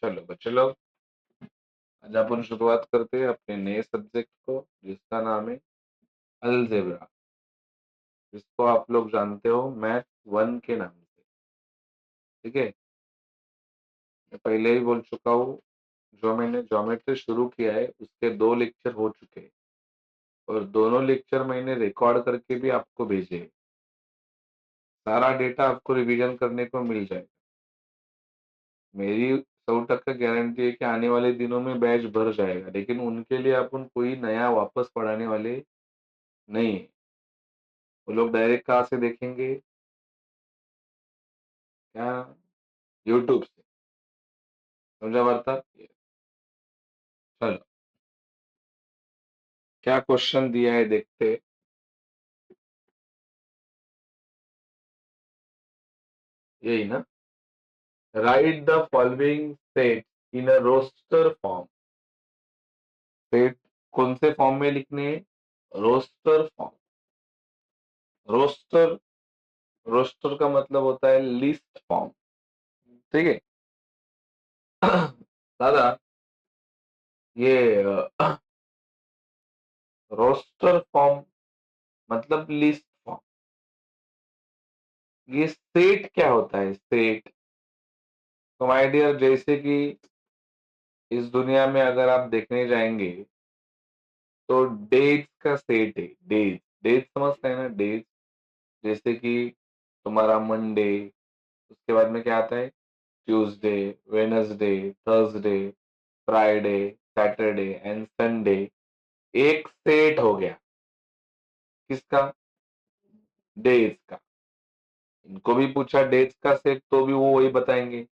चलो बच्चे लोग, आज अपन शुरुआत करते हैं अपने नए सब्जेक्ट को, जिसका नाम है अलजेब्रा, जिसको आप लोग जानते हो मैथ 1 के नाम से। ठीक है, मैं पहले ही बोल चुका हूँ, जो मैंने ज्योमेट्री शुरू किया है उसके 2 लेक्चर हो चुके हैं और दोनों लेक्चर मैंने रिकॉर्ड करके भी आपको भेजे हैं। सारा डेटा आपको रिवीजन करने को मिल जाएगा। मेरी 100% गारंटी है कि आने वाले दिनों में बैच भर जाएगा, लेकिन उनके लिए अपन कोई नया वापस पढ़ाने वाले नहीं है। वो लोग डायरेक्ट कहाँ से देखेंगे? क्या? यूट्यूब से। समझा वार्ता? चलो, क्या क्वेश्चन दिया है देखते हैं। यही ना, write the following set in a roster form. Set कौन से फॉर्म में लिखने हैं? Roster form. रोस्टर, रोस्टर का मतलब होता है लिस्ट फॉर्म। ठीक है दादा, ये रोस्टर फॉर्म मतलब लिस्ट फॉर्म। ये सेट क्या होता है? सेट तो माय डियर, जैसे कि इस दुनिया में अगर आप देखने जाएंगे तो डेज का सेट है। डेज, डेज समझते हैं ना? डेज जैसे कि तुम्हारा मंडे, उसके बाद में क्या आता है? Tuesday, Wednesday, Thursday, Friday, Saturday and Sunday. एक सेट हो गया। किसका? डेज का। इनको भी पूछा डेज का सेट तो भी वो वही बताएंगे,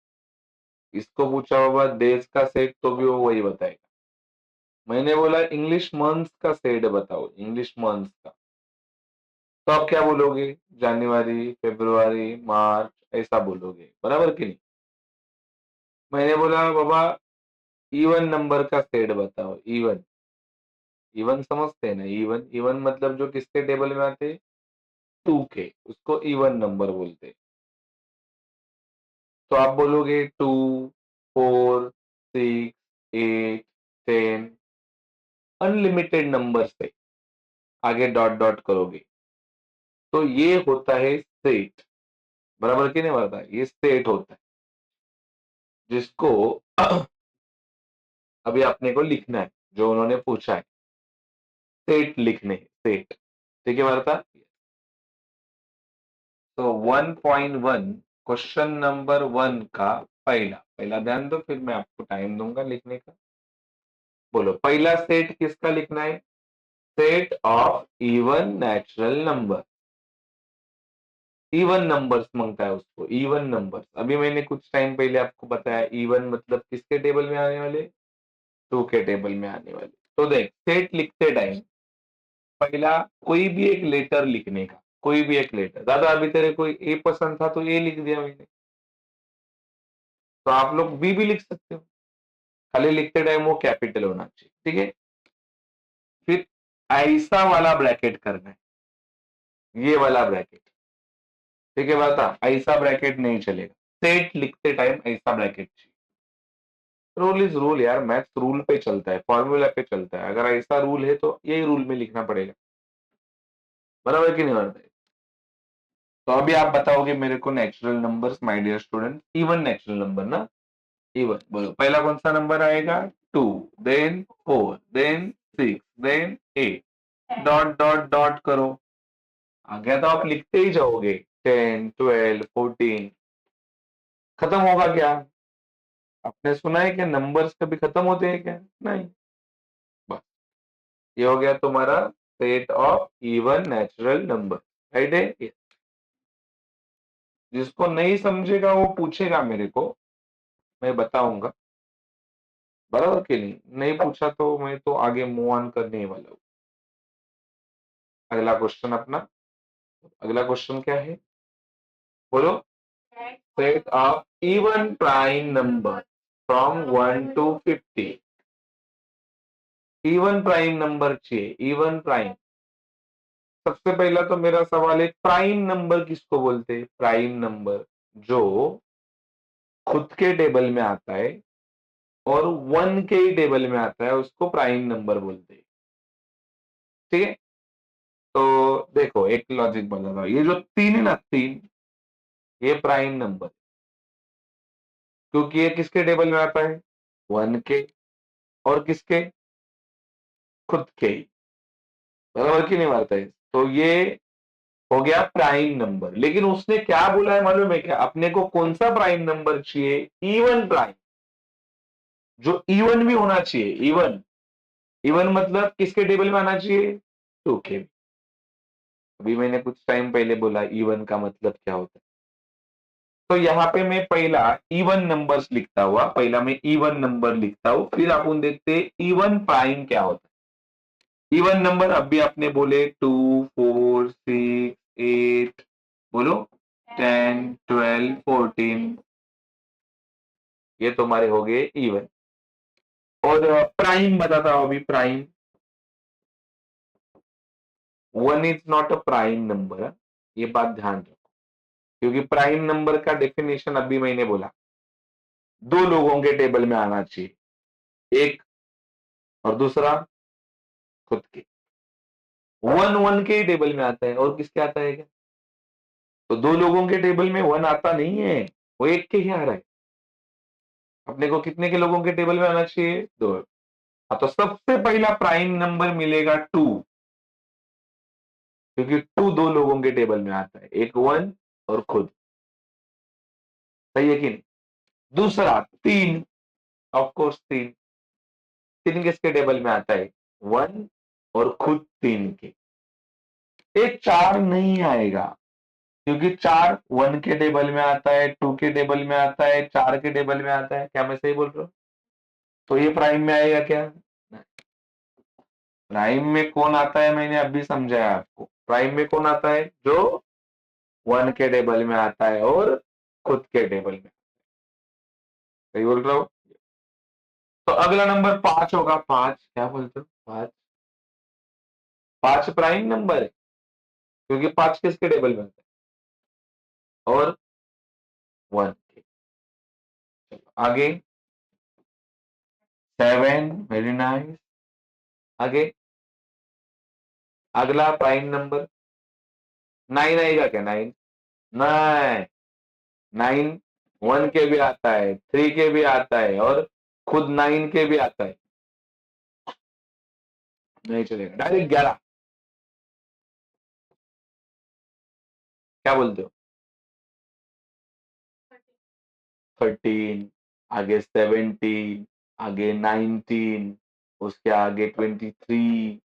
इसको पूछा होगा डेज का सेट तो भी वो वही बताएगा। मैंने बोला इंग्लिश मंथ्स का सेट बताओ, इंग्लिश मंथ्स का, तो आप क्या बोलोगे? जनवरी, फरवरी, मार्च, ऐसा बोलोगे, बराबर कि नहीं? मैंने बोला बाबा इवन नंबर का सेट बताओ। इवन, इवन समझते हैं ना? इवन, इवन मतलब जो किसके टेबल में आते? 2 के, उसको इवन नंबर बोलते हैं। तो आप बोलोगे 2, 4, 6, 8, 10, अनलिमिटेड नंबर से आगे डॉट डॉट करोगे, तो ये होता है सेट। बराबर कि नहीं बराबर? ये सेट होता है, जिसको अभी अपने को लिखना है, जो उन्होंने पूछा है। सेट लिखने, सेट। ठीक है वार्ता? तो 1.1, क्वेश्चन नंबर 1 का पहला पहला ध्यान दो, फिर मैं आपको टाइम दूंगा लिखने का। बोलो, पहला सेट किसका लिखना है? Set of even natural number. Even numbers मांगता है उसको, इवन नंबर्स। अभी मैंने कुछ टाइम पहले आपको बताया इवन मतलब किसके टेबल में आने वाले? 2 के टेबल में आने वाले। तो देख, सेट लिखते टाइम पहला कोई भी एक लेटर लिखने का, कोई भी एक लेटर। दादा अभी तेरे को ए पसंद था तो ए लिख दिया मैंने, तो आप लोग बी भी लिख सकते हो। खाली लिखते टाइम वो कैपिटल होना चाहिए। ठीक है, फिर ऐसा वाला ब्रैकेट करना है, ये वाला ब्रैकेट। ठीक है बता, ऐसा ब्रैकेट नहीं चलेगा। सेट लिखते टाइम ऐसा ब्रैकेट चाहिए। रूल इज रूल यार, मैथ्स रूल पे चलता है, फॉर्मूला पे चलता है। अगर ऐसा रूल है तो यही रूल में लिखना पड़ेगा। बराबर कि नहीं बराबर? तो अभी आप बताओगे मेरे को natural numbers, my dear student, even natural number ना? इवन बोलो, पहला कौन सा नंबर आएगा? 2, then 4, then 6, then 8, dot dot dot करो। आ गया तो आप लिखते ही जाओगे। 10, 12, 14, खत्म होगा क्या? आपने सुना है कि नंबर्स कभी खत्म होते हैं क्या? नहीं। बस, ये हो गया तुम्हारा set of even natural number. Right है? Yes. जिसको नहीं समझेगा वो पूछेगा मेरे को, मैं बताऊंगा। बराबर कि नहीं? नहीं पूछा तो मैं तो आगे मूव ऑन करने ही वाला हूँ। अगला क्वेश्चन अपना, अगला क्वेश्चन क्या है? बोलो। Set of even prime number from 1 to 50। Even prime number चाहिए, इवन प्राइम। सबसे पहला तो मेरा सवाल है, प्राइम नंबर किसको बोलते हैं? प्राइम नंबर जो खुद के टेबल में आता है और 1 के ही टेबल में आता है, उसको प्राइम नंबर बोलते हैं। ठीक है, तो देखो एक लॉजिक बता रहा हूं, ये जो 3 है ना, 3, ये प्राइम नंबर, क्योंकि ये किसके टेबल में आता है, 1 के, और किसके, खुद के ही, बराबर की नहीं बात है। तो ये हो गया प्राइम नंबर। लेकिन उसने क्या बोला है मालूम है क्या, अपने को कौन सा प्राइम नंबर चाहिए, इवन प्राइम, जो इवन भी होना चाहिए। इवन, इवन मतलब किसके टेबल में आना चाहिए, 2 के। अभी मैंने कुछ टाइम पहले बोला इवन का मतलब क्या होता है। तो यहाँ पे मैं पहला इवन नंबर्स लिखता हुआ, पहला मैं इवन नंबर लिखता हूं, फिर अपन देखते हैं इवन प्राइम क्या होता है। इवन नंबर अभी आपने बोले 2, 4, 6, 8, बोलो 10, 12, 14, ये तुम्हारे हो गए इवन। और प्राइम बताता हूं अभी, prime, 1 is not a prime number, ये बात ध्यान रखो। क्योंकि प्राइम नंबर का डेफिनेशन अभी मैंने बोला, 2 लोगों के टेबल में आना चाहिए, एक और दूसरा खुद के। 1 1 के ही टेबल में आता है, और किसके आता है क्या, तो 2 लोगों के टेबल में 1 आता नहीं है, वो एक के ही आ रहा है। अपने को कितने के लोगों के टेबल में आना चाहिए, 2। हाँ, तो सबसे पहला प्राइम नंबर मिलेगा 2, क्योंकि 2 2 लोगों के टेबल में आता है, एक 1 और खुद। सही है कि नहीं। दूसरा 3, ऑफ कोर्स 3, 3 किसके टेबल में आता है, 1 और खुद 3 के। एक 4 नहीं आएगा, क्योंकि 4 1 के टेबल में आता है, 2 के टेबल में आता है, 4 के टेबल में आता है। क्या मैं सही बोल रहा हूँ, तो ये प्राइम में आएगा क्या, प्राइम में कौन आता है, मैंने अभी समझाया आपको। प्राइम में कौन आता है, जो 1 के टेबल में आता है और खुद के टेबल में। सही बोल रहा हूँ। तो अगला नंबर 5 होगा, 5, क्या बोलते हो, 5, 5 प्राइम नंबर है, क्योंकि 5 किसके टेबल में आता है, और 1 के। आगे 7, वेरी नाइस। आगे अगला प्राइम नंबर 9 आएगा क्या, 9, 9, 9 1 के भी आता है, 3 के भी आता है, और खुद 9 के भी आता है। नहीं चलेगा, डायरेक्ट 11। क्या बोलते हो, 13, आगे 17, आगे 19, उसके आगे 23,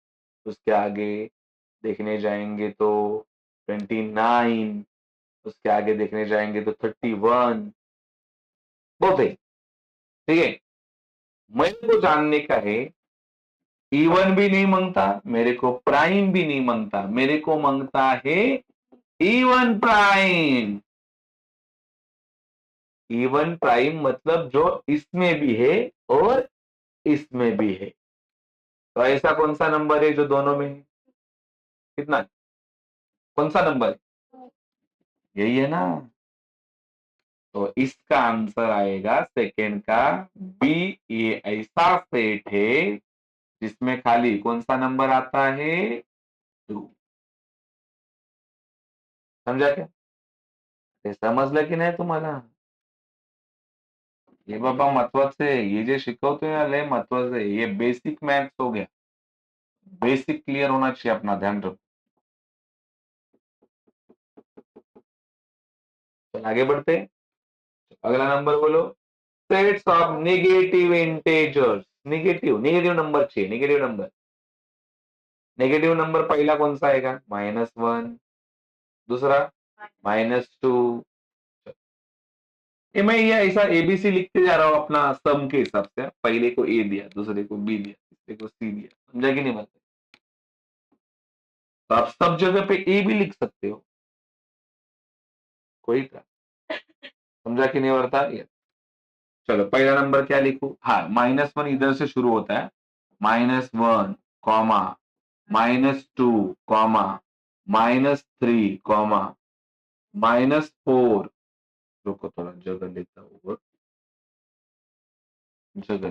उसके आगे देखने जाएंगे तो 29, उसके आगे देखने जाएंगे तो 31। बहुत है। ठीक है, मेरे को जानने का है, इवन भी नहीं मांगता मेरे को, प्राइम भी नहीं मांगता मेरे को, मांगता है इवन प्राइम। इवन प्राइम मतलब जो इसमें भी है और इसमें भी है। तो ऐसा कौन सा नंबर है जो दोनों में है, कितना, कौन सा नंबर है? यही है ना। तो इसका आंसर आएगा सेकेंड का बी। ये ऐसा सेट है जिसमें खाली कौन सा नंबर आता है, 2। समझा क्या, ते समजलं की नाही तुम्हाला? हे बाबा महत्वाचं आहे, हे जे शिकवतोय ना लय महत्वाचं आहे, ये बेसिक मैथ्स हो गया। बेसिक क्लियर होना चाहिए अपना, ध्यान रखो। चल आगे बढ़ते हैं। अगला नंबर बोलो, sets of negative integers. Negative negative number चाहिए, नेगेटिव नंबर। नेगेटिव नंबर पहला कौन सा आएगा, -1, दूसरा -2। ये मैं ये ऐसा एबीसी लिखते जा रहा हूँ अपना सम के हिसाब से। पहले को ए दिया, दूसरे को बी दिया, तीसरे को सी दिया, समझा कि नहीं बात। तो आप सब जगह पे ए भी लिख सकते हो, कोई का, समझा कि नहीं बता ये। चलो पहला नंबर क्या लिखूं, हाँ -1 इधर से शुरू होता है, -1, कॉमा, -2, कॉमा, -3, कॉमा, -4। रुको थोड़ा जगह लेता हूँ। जगह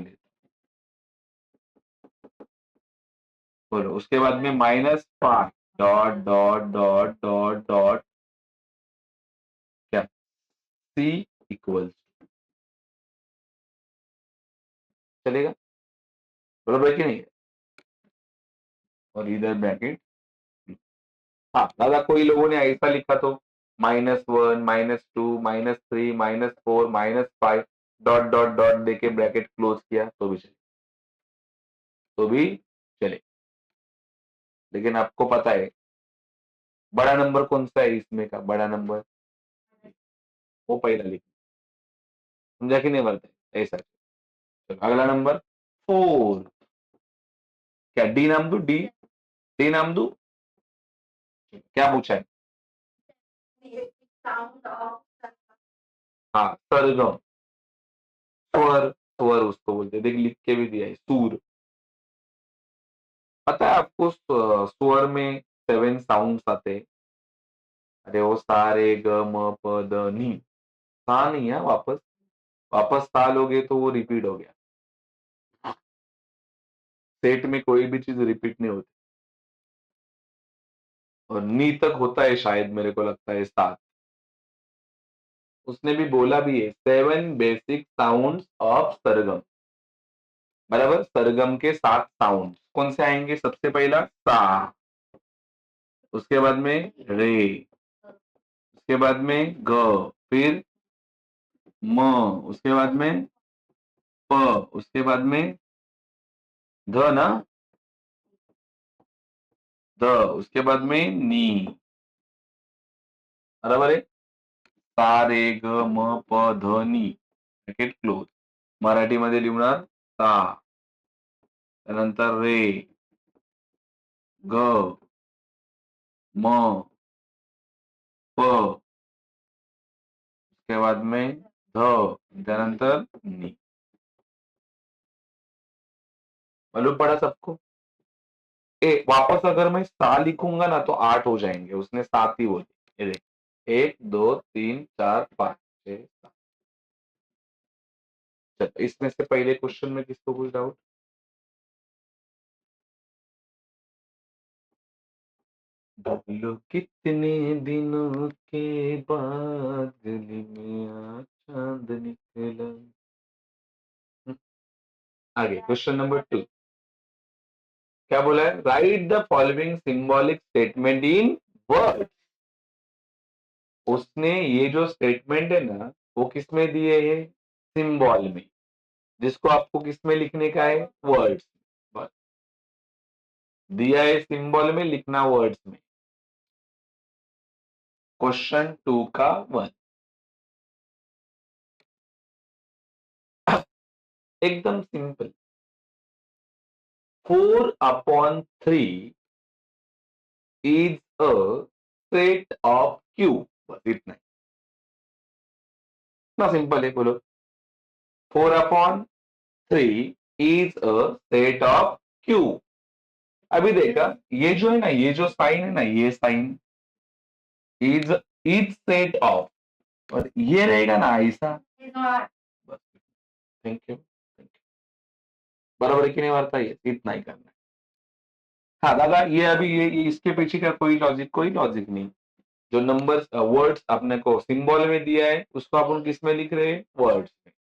बोलो। उसके बाद में -5 dot dot dot dot dot क्या सी इक्वल्स चलेगा, बराबर है कि नहीं? और इधर ब्रैकेट। हाँ, अगर कोई लोगों ने ऐसा लिखा तो -1 -2 -3 -4 -5 डॉट डॉट डॉट देके ब्रैकेट क्लोज किया तो भी चले, तो भी चले। लेकिन आपको पता है बड़ा नंबर कौन सा है इसमें का, बड़ा नंबर वो पहला लिख, समझा कि नहीं बोलते ऐसा। चलो, अगला नंबर 4। क्या डी नाम दू? डी, डी नाम दू? क्या पूछा है? हाँ, सरगम, स्वर, स्वर उसको बोलते हैं। देख लिख के भी दिया है, सूर। पता है आपको स्वर में 7 साउंड्स आते हैं? अरे वो सा रे ग म प द नी, सा नहीं है, वापस वापस सा लोगे तो वो रिपीट हो गया। सेट में कोई भी चीज रिपीट नहीं होती। और नी तक होता है शायद, मेरे को लगता है 7। उसने भी बोला भी है 7 बेसिक साउंड्स ऑफ सरगम, बराबर। सरगम के 7 साउंड कौन से आएंगे? सबसे पहला सा, उसके बाद में रे, उसके बाद में ग, फिर म, उसके बाद में प, उसके बाद में ध ना, ध, उसके बाद में नी, बराबर आहे. सा रे ग म प ध नी, ब्रॅकेट क्लोज. मराठीमध्ये लिहणार सा, त्यानंतर रे, ग, म, प, उसके बाद में ध, त्यानंतर नी. मालूम पड़ा सबको? वापस अगर मैं सा लिखूंगा ना तो 8 हो जाएंगे, उसने 7 ही बोली. ये देख, 1 2 3 4 5 6 7. चलो, इसमें से पहले क्वेश्चन में किसको कुछ डाउट? बोलो कितने दिनों के बाद गली में आज चांद निकला. हम्म, आगे क्वेश्चन नंबर 2. क्या बोला है? Right the following symbolic statement in word. उसने ये जो स्टेटमेंट है ना, वो किसमें दिए है? सिंबल में. जिसको आपको किसमें लिखने का है? वर्ड्स. बस, दिया है सिंबल में, लिखना वर्ड्स में. क्वेश्चन 2 का 1. एकदम simple. 4/3 is a set of Q. बस इतना ही. इतना सिंपल है, बोलो. 4/3 is a set of Q. अभी देखा, ये जो है ना, ये जो साइन है ना, ये साइन इज सेट ऑफ, और ये रहेगा ना ऐसा. बस, थैंक यू, थैंक यू. बराबर है कि नहीं वार्ता? ये इतना ही करना है. हाँ दादा, ये अभी ये इसके पीछे का कोई लॉजिक नहीं. जो नंबर्स वर्ड्स आपने को सिंबल में दिया है, उसको अपन किस में लिख रहे हैं? वर्ड्स में.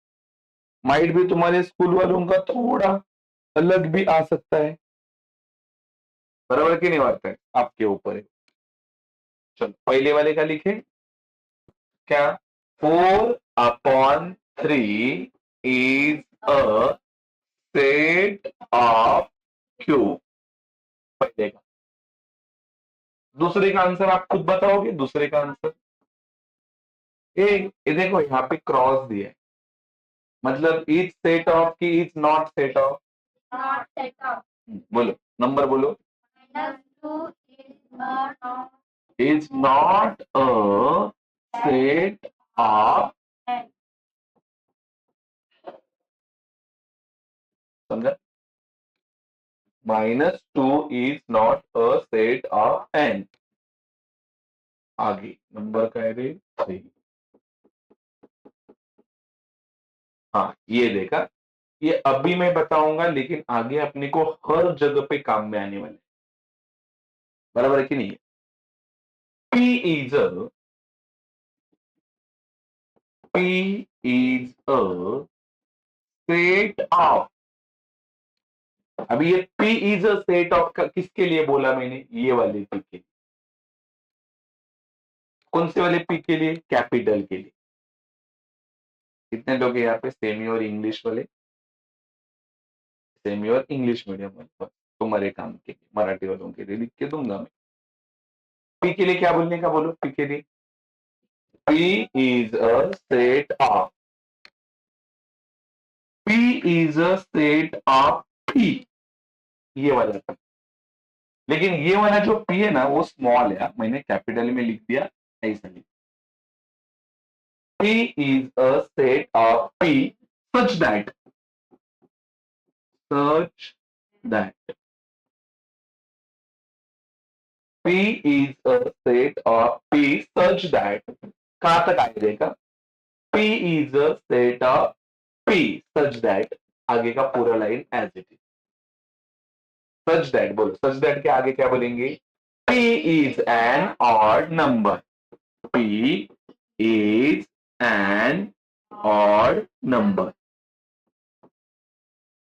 माइट भी तुम्हारे स्कूल वालों का थोड़ा अलग भी आ सकता है. बराबर की नहीं बात है, आपके ऊपर है. चलो, पहले वाले का लिखे. क्या? 4/3 is a set of Q. पहले का. दूसरे का आंसर आप खुद बताओगे. दूसरे का आंसर ये देखो, यहाँ पे क्रॉस दिया है, मतलब इज सेट ऑफ की इज नॉट सेट ऑफ. बोलो, नंबर बोलो. Is not a set of. समझा? -2 is not a set of N. आगे नंबर का है रे 3. हाँ, ये देखा. ये अभी मैं बताऊंगा, लेकिन आगे अपने को हर जगह पे काम में आने वाले, बराबर है कि नहीं? P is a P is a set of। अभी ये P is a set of का किसके लिए बोला मैंने? ये वाले P के लिए। कौन से वाले P के लिए? कैपिटल के लिए। कितने लोग हैं यहाँ पे सेमी और इंग्लिश वाले? सेमी और इंग्लिश मीडियम वाले, तुम्हारे काम के लिए, मराठी वालों के लिए लिख के दूंगा मैं। P के लिए क्या बोलने का, बोलो P के लिए। P is a set of। P is a set of P। ये वाला P। लेकिन ये वाला जो P है ना, वो स्मॉल है, मैंने कैपिटल में लिख दिया, ऐसा लिख। P is a set of P such that P is a set of P such that कहां तक आएगा? P is a set of P such that आगे का पूरा line as it is. Such that बोलो, सच दैट के आगे क्या बोलेंगे? P is an odd number। P is an odd number।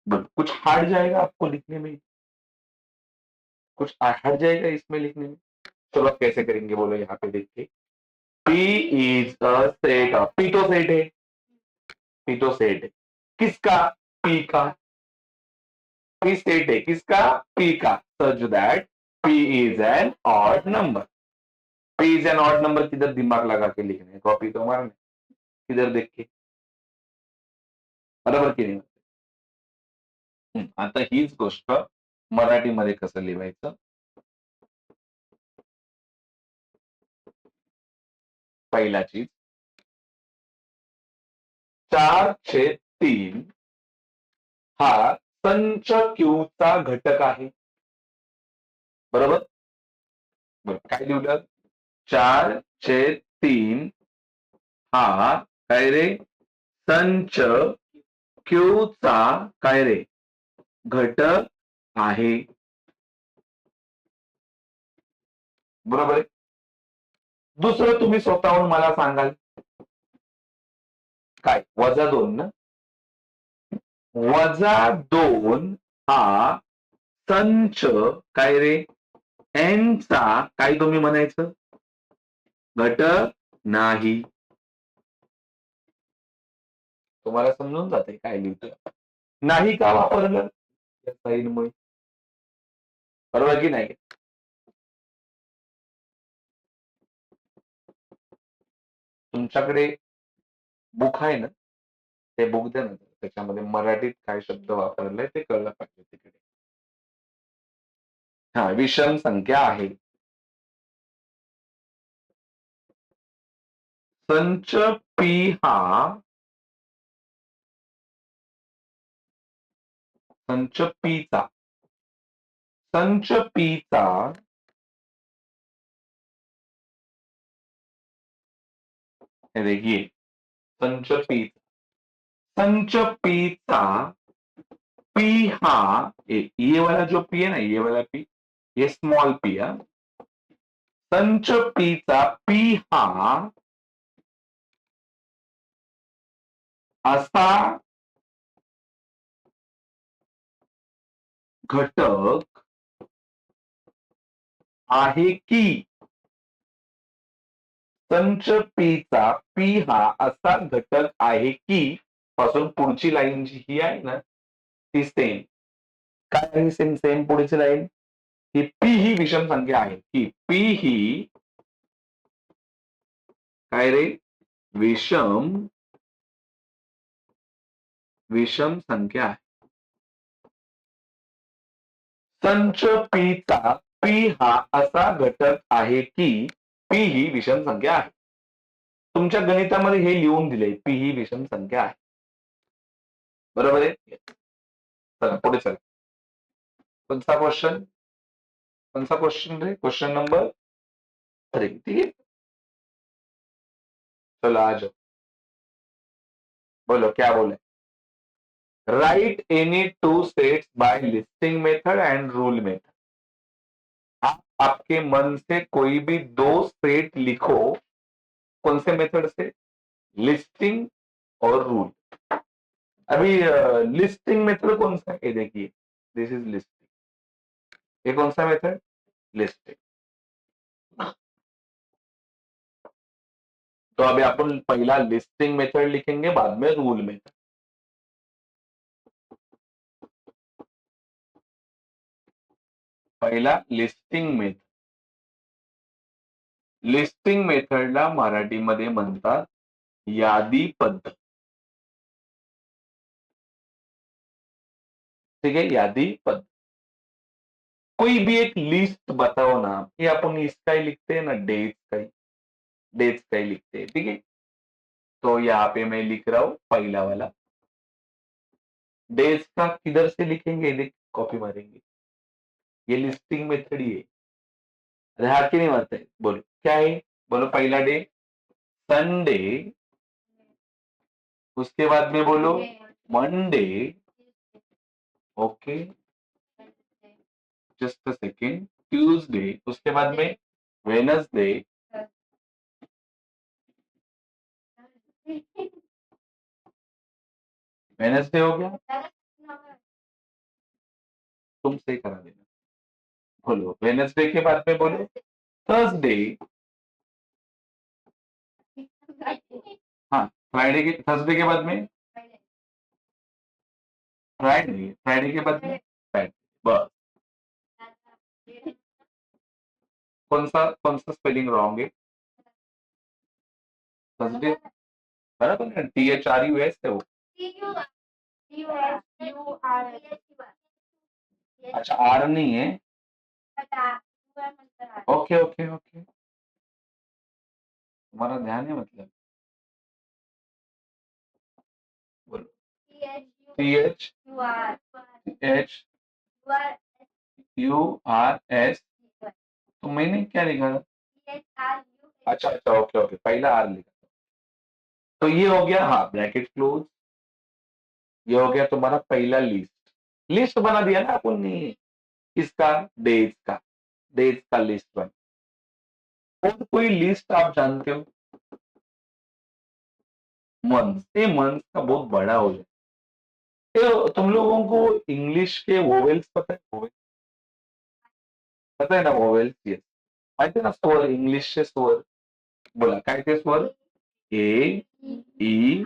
बोलो, कुछ हार्ड जाएगा आपको लिखने में? कुछ हट जाएगा इसमें लिखने में? चलो आप कैसे करेंगे बोलो, यहाँ पे देख के। P is a set of, P तो सेट है, P तो सेट है किसका? P का। P सेट है किसका? P का। such that P is an odd number। P is an odd number किधर दिमाग लगा के लिखने है, कॉपी तो मारने, किधर देख के, बरोबर की नाही? आता हीच गोष्ट मराठीमध्ये कसं लिहायचं? पहिला चीज, 4/3 हा संच क्यूचा घटक आहे, बरोबर? बरं, काय लिहिलं? 4/3 हा काय रे? संच क्यूचा काय रे? घटक आहे, बरोबर आहे? दुसरं तुम्ही स्वतःहून मला सांगाल काय? -2 ना? -2 हा संच काय रे? एन चा काय तुम्ही म्हणायचं? घटक नाही। तुम्हाला समजून जाते काय लिहितोय? नाही का वापरलं या साईनमुळे, बरोबर की नाही? तुमच्याकडे बुक आहे ना, ते बुक द्या ना, त्याच्यामध्ये मराठीत काय शब्द वापरलाय ते कळलं पाहिजे तिकडे। हा, विषम संख्या आहे। संच पी हा संच पीचा संच पीचा हे देखिए, संच पी संच पीचा पी हा ये वाला जो पी है ना, ये वाला पी, ये स्मॉल पी है। संच पीचा पी हा असा घटक आहे की, संच पीचा पी हा असा घटक आहे की पासून पुढची लाईन जी ही आहे ना, ती सेम काय आहे? सेम सेम पुढची लाईन, की पी ही विषम संख्या आहे, की पी ही काय रे? विषम विषम संख्या आहे। संच पीचा पी हा असा घटक आहे की पी ही विषम संख्या आहे। तुमच्या गणितामध्ये हे लिहून दिले, पी ही विषम संख्या आहे, बरोबर आहे? चला पुढे चला, कोणता क्वेश्चन? कौन सा क्वेश्चन रे? क्वेश्चन नंबर 3, ठीक है? चलो आ जाओ, बोलो क्या बोले? Write any two sets by listing method and rule method. आप आपके मन से कोई भी दो सेट लिखो। कौन से मेथड से? लिस्टिंग और रूल। अभी लिस्टिंग मेथड कौन सा है? ये देखिए, दिस इज लिस्टिंग। ये कौन सा मेथड? लिस्टिंग। तो अभी अपन पहला लिस्टिंग मेथड लिखेंगे, बाद में रूल मेथड। पहिला लिस्टिंग मेथड. लिस्टिंग मेथडला मराठीमध्ये म्हणतात यादी पद्धत. ठीक है, यादी पद्धत. कोई भी एक लिस्ट बताओ ना. ये अपन इसका ही लिखते हैं ना, डेट्स का ही लिखते हैं. ठीक है, तो यहाँ पे मैं लिख रहा हूं पहला वाला. डेट्स का किधर से लिखेंगे? देख, कॉपी मारेंगे. ये लिस्टिंग मेथड ही है. अरे हाथ क्यों नहीं मारते? बोलो क्या है. बोलो पहला डे संडे. उसके बाद में बोलो Monday. Okay, just a second. Tuesday. उसके बाद में वेनसडे. वेनसडे हो गया. तुम सही करा देना. बोलो वेनसडे के बाद में बोलो थर्सडे. हाँ, फ्राइडे के, थर्सडे के बाद में फ्राइडे. फ्राइडे के बाद में फ्राइडे. बस. कौन सा स्पेलिंग रॉन्ग है? थर्सडे बराबर है. THRUS है वो. अच्छा, आर नहीं है. ओके ओके ओके, तुम्हारा ध्यान है मतलब. बोलो THHURS. तो मैंने क्या लिखा था? अच्छा अच्छा, ओके ओके, पहला आर लिखा. तो ये हो गया, हाँ, ब्रैकेट क्लोज. ये हो गया तुम्हारा पहला लिस्ट. लिस्ट बना दिया ना अपन ने. किसका? डेज का. डेज का लिस्ट बना. और कोई लिस्ट आप जानते हो? मंथ. ये मंथ का बहुत बड़ा हो जाए. ये तुम लोगों को इंग्लिश के वोवेल्स पता है? वोवेल पता है ना? Vowels, yes. माहिती आहे ना स्वर, इंग्लिशचे स्वर. बोला काय ते स्वर. ए, ई,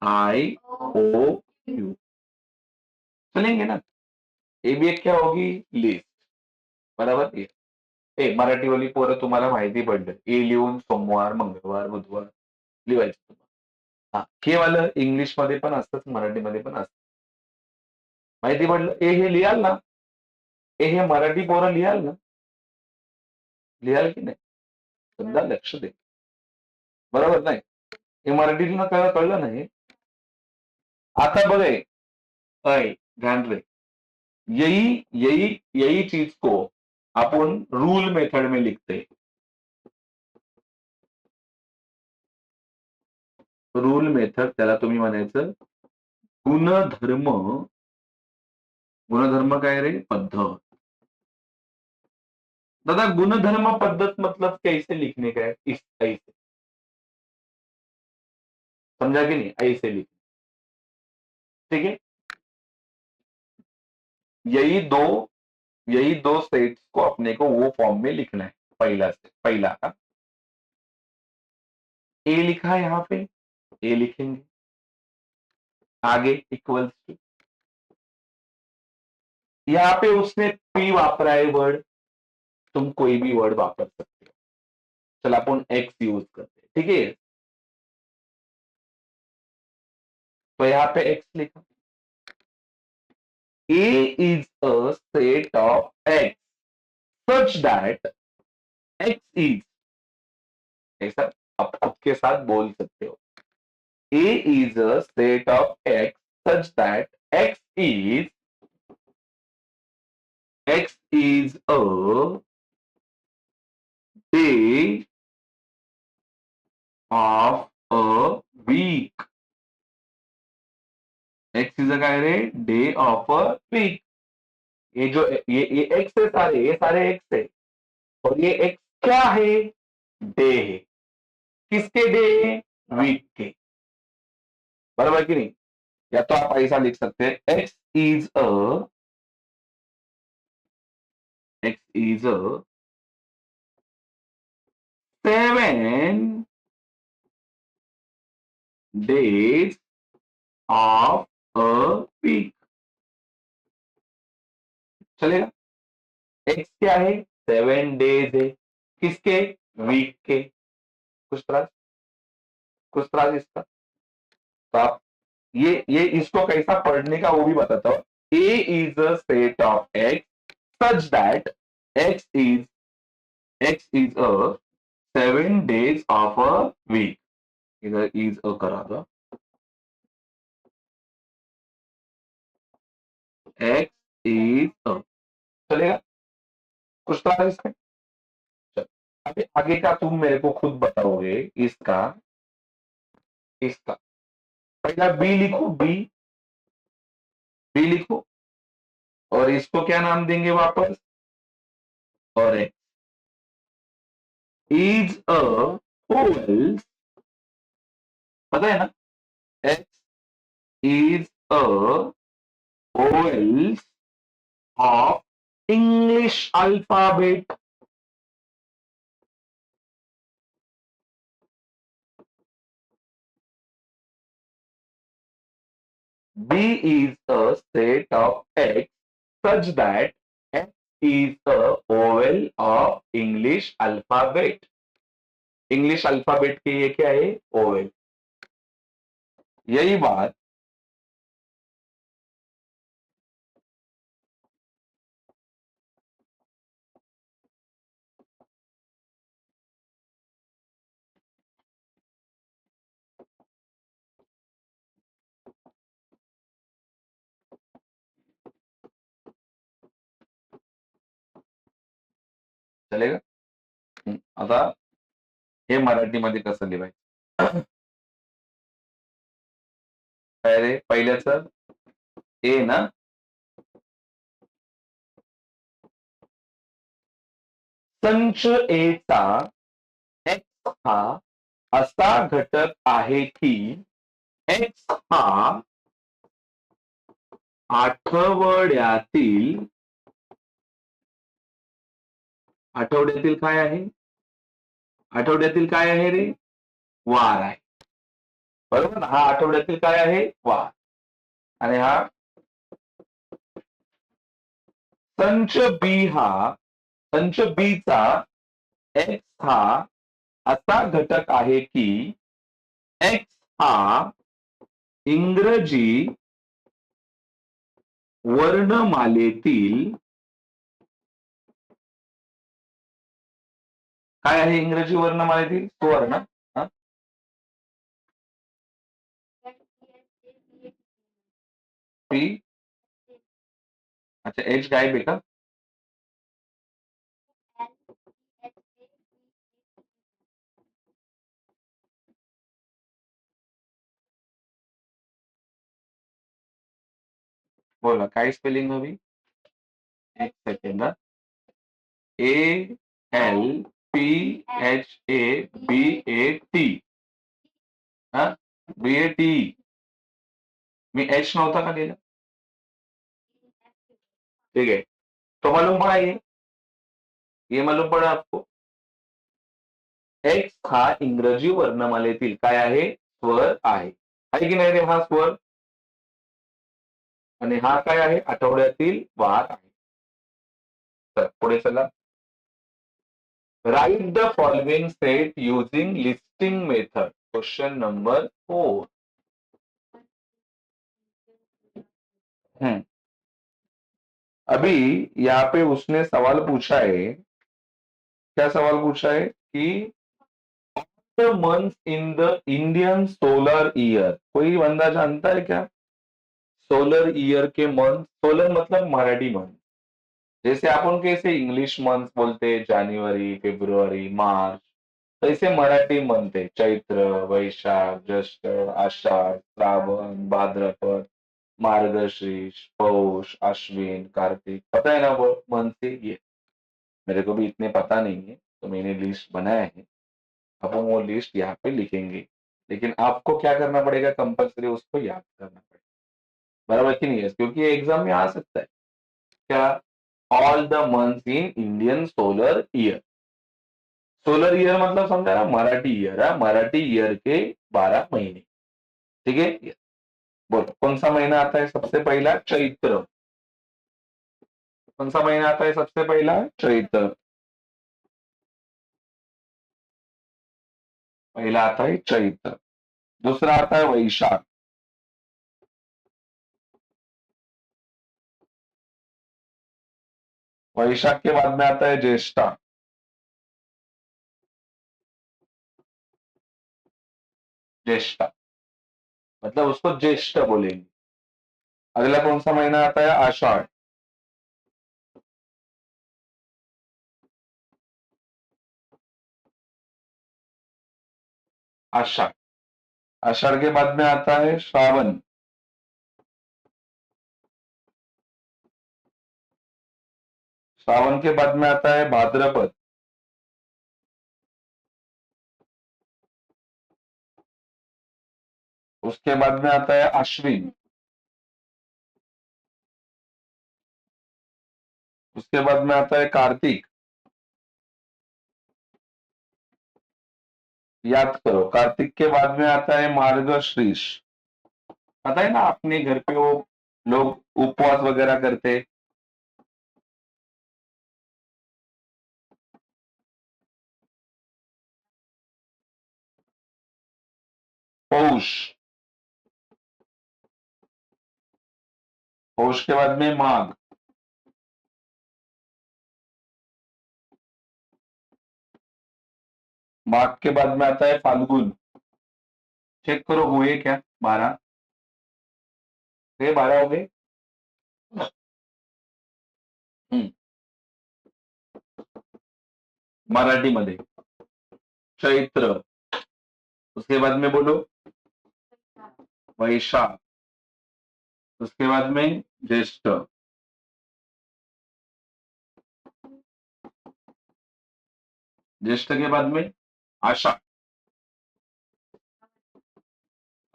आई, ओ, यू. चलेंगे ना. ए भी एक क्या होगी? लिस्ट. बराबर. मराठीवाली पोरं तुम्हाला माहिती पडलं. ए लिहून सोमवार, मंगळवार, बुधवार लिहायचं तुम्हाला. हा, हे वालं इंग्लिशमध्ये पण असतंच, मराठीमध्ये पण असतं. माहिती पडलं. हे लिहाल ना. हे मराठी पोरं लिहाल ना. लिहाल की नाही? समजा लक्ष दे. बरोबर नाही? हे मराठीतून कळलं नाही. आता बघ, ऐ, ध्यान रहे. यही यही यही चीज को अपन रूल मेथड में लिखते हैं. रूल मेथड त्याला तुम्ही म्हणायचं गुणधर्म. गुणधर्म काय रे? पद्धत. दादा, गुणधर्म पद्धत मतलब कैसे लिखने का है? इस ऐसे. समझा कि नहीं? ऐसे लिख. ठीक है. यही दो यही दो सेट्स को अपने को वो फॉर्म में लिखना है. पहला से पहला का ए लिखा है यहाँ पे. ए लिखेंगे. आगे इक्वल्स टू. यहाँ पे उसने पी वापरा है वर्ड. तुम कोई भी वर्ड वापर सकते हो. चल अपन एक्स यूज करते हैं. ठीक है, तो यहाँ पे एक्स लिखा. A is a set of X such that X is. ऐसा आप खुद के साथ बोल सकते हो. A is a set of X such that X is a day of a week. X is काय रे, डे ऑफ अ वीक. ये जो ये एक्स है, सारे ये सारे एक्स है. और ये एक्स क्या है, डे है. किसके डे है, वीक के. बराबर कि नहीं. या तो आप ऐसा लिख सकते हैं, x is a 7 days of a week. चलेगा. एक्स क्या है, 7 days है. किसके, वीक के. कुछ त्रास, कुछ त्रास इसका. तो आप ये इसको कैसा पढ़ने का वो भी बताता हूँ. A is a set of X such that X is a 7 days of a week. इधर इज अ करा दो. X is a. चलेगा. कुछ त्रास इसका. चल. अभी आगे का तुम मेरे को खुद बताओगे. इसका इसका पहला बी लिखो, बी लिखो. और इसको क्या नाम देंगे वापस, और इज अ होल. पता है ना, X is a whole of English alphabet. B is a set of X such that X is a vowel of English alphabet. English alphabet के ये क्या है, ओवेल. यही बात चलेगा. आता हे मराठीमध्ये कसं लिहायचं. काय रे, पहिल्याच ए ना. संच एचा एक्स हा असा घटक आहे की एक्स हा आठवड्यातील आठवड्यातील काय आहे, आठवड्यातील काय आहे रे, वार आहे. बरोबर ना. हा आठवड्यातील काय आहे, वार. आणि हा संच बी हा, संच बी चा एक्स हा असा घटक आहे की एक्स हा इंग्रजी वर्णमालेतील काय आहे, इंग्रजी वर्णमालेतील सुवर्ण. हा? पी. अच्छा, एच गायब आहे का. बोला काय स्पेलिंग हवी. एक second. A L P H A B A T. हा, बी ए टी. मी एच नव्हता का लिहिला. ठीक है. तो मालूम पड़ा ये मालूम पड़ा आपको. एक्स हा इंग्रजी वर्णमालेतील काय आहे, स्वर आहे की नाही रे, हा स्वर. आणि हा काय आहे, आठवड्यातील वार आहे. तर पुढे चला. Write the following set using listing method. Question number 4. अभी यहाँ पे उसने सवाल पूछा है. क्या सवाल पूछा है कि the month in the Indian solar year. कोई बंदा जानता है क्या, सोलर ईयर के मंथ. सोलर मतलब मराठी मंथ. जैसे अपन कैसे इंग्लिश मंथ बोलते हैं, जनवरी फेब्रुवरी मार्च, तैसे मराठी मंथ है चैत्र वैशाख ज्येष्ठ आषाढ़ श्रावण भाद्रपद. मार्गशीर्ष, पौष, अश्विन, कार्तिक, पता है ना वो मंथ से ये। मेरे को भी इतने पता नहीं है, तो मैंने लिस्ट बनाया है। अब हम वो लिस्ट यहाँ पे लिखेंगे, लेकिन आपको क्या करना पड़ेगा, कंपल्सरी उसको याद करना पड़ेगा। बराबर कि नहीं है, क्योंकि एग्जाम में आ सकता है क्या, all the months in Indian solar year. Solar year मतलब समझा ना, मराठी ईयर है, मराठी ईयर के 12 महीने। ठीक है, बोलो कौन सा महीना आता है सबसे पहला, चैत्र। कौन सा महीना आता है सबसे पहला, चैत्र। पहला आता है चैत्र। दूसरा आता है वैशाख। वैशाख के बाद में आता है ज्येष्ठा। ज्येष्ठा मतलब उसको ज्येष्ठ बोलेंगे। अगला कौन सा महीना आता है, आषाढ़। आषाढ़। आषाढ़ के बाद में आता है श्रावण। श्रावण के बाद में आता है भाद्रपद। उसके बाद में आता है अश्विन। उसके बाद में आता है कार्तिक। याद करो, कार्तिक के बाद में आता है मार्गशीर्ष। पता है ना, अपने घर पे वो लोग उपवास वगैरह करते। पौष। पौष के बाद में माघ। माघ के बाद में आता है फाल्गुन। चेक करो हुए क्या, 12। ये 12 हो गए। हम्म, मराठी मध्ये चैत्र। उसके बाद में बोलो वैशाख। उसके बाद में ज्येष्ठ। ज्येष्ठ के बाद में आषाढ़।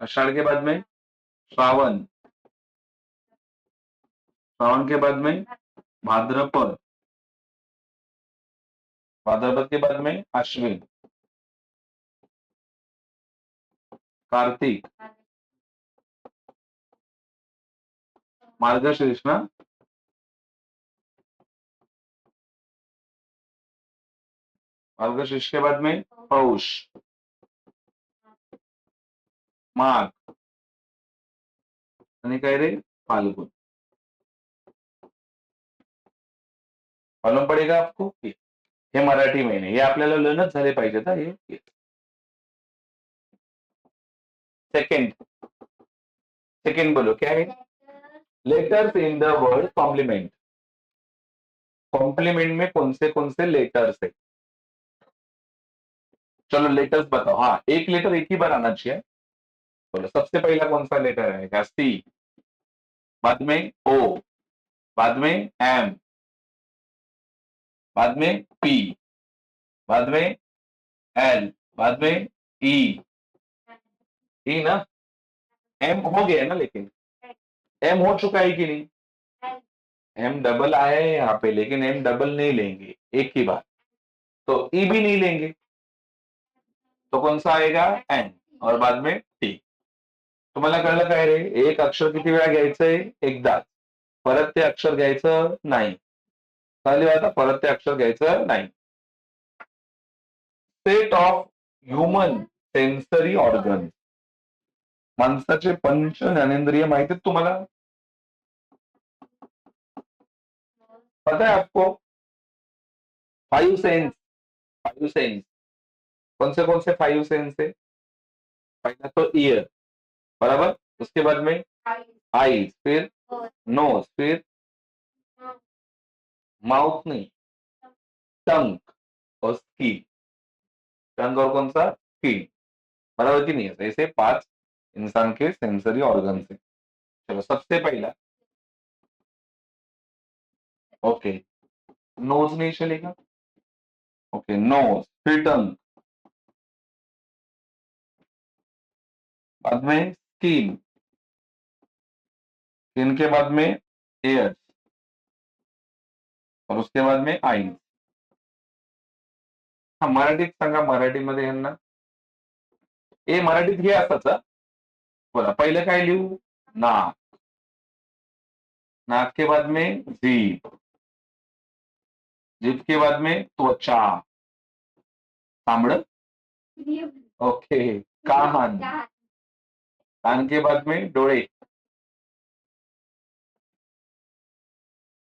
आषाढ़ के बाद में श्रावण। श्रावण के बाद में भाद्रपद। भाद्रपद के बाद में अश्विन। कार्तिक। मार्गशीर्ष ना। मार्गशीर्ष के बाद में पौष। माघ। आणि काय रे, फाल्गुन। मालूम पडेगा आपको, हे मराठी महिने, हे आपल्याला लर्नच झाले पाहिजेत हा हे। सेकंड। सेकंड बोलो क्या है, letters in the word complement. Complement में कौन से लेटर्स है। चलो लेटर्स बताओ, हाँ एक लेटर एक ही बार आना चाहिए। बोलो सबसे पहला कौन सा लेटर आएगा, सी। बाद में ओ। बाद में एम। बाद में पी। बाद में एल। बाद में ई। ई ना। एम हो गया ना, लेकिन एम हो चुका है कि नहीं। एम डबल आया है यहाँ पे, लेकिन एम डबल नहीं लेंगे एक ही बार, तो ई भी नहीं लेंगे। तो कौन सा आएगा, एन। और बाद में टी। तुम्हाला कळलं काय रे, एक अक्षर किती वेळा घ्यायचंय, एकदाच, परत ते अक्षर घ्यायचं नाही। चालेल, आता परत ते अक्षर घ्यायचं नाही। Set of human sensory organ. माणसाचे पंच ज्ञानेंद्रिय माहिती आहेत तुम्हाला, पता है आपको, 5 सेंस। 5 सेंस कौन से 5 सेंस है। पहला तो ईयर, बराबर। उसके बाद में आईज, फिर नोज, फिर माउथ नहीं, टंग और स्किन। टंग और कौन सा, स्किन। बराबर की नहीं है, ऐसे 5 इंसान के सेंसरी ऑर्गन है। चलो सबसे पहला, ओके, नोज नहीं चलेगा, ओके, नोज, फिर टंग, बाद में स्किन, स्किन के बाद में एयर्स, और उसके बाद में आईज. हा मराठीत सांगा, मराठीमध्ये यांना ए मराठीत हे असंच हा. बोला पहिलं काय लिहू, नाक, नाक के बाद में जीभ, जीभ के बाद में त्वचा, चामड़, ओके, कान, कान के बाद में डोळे,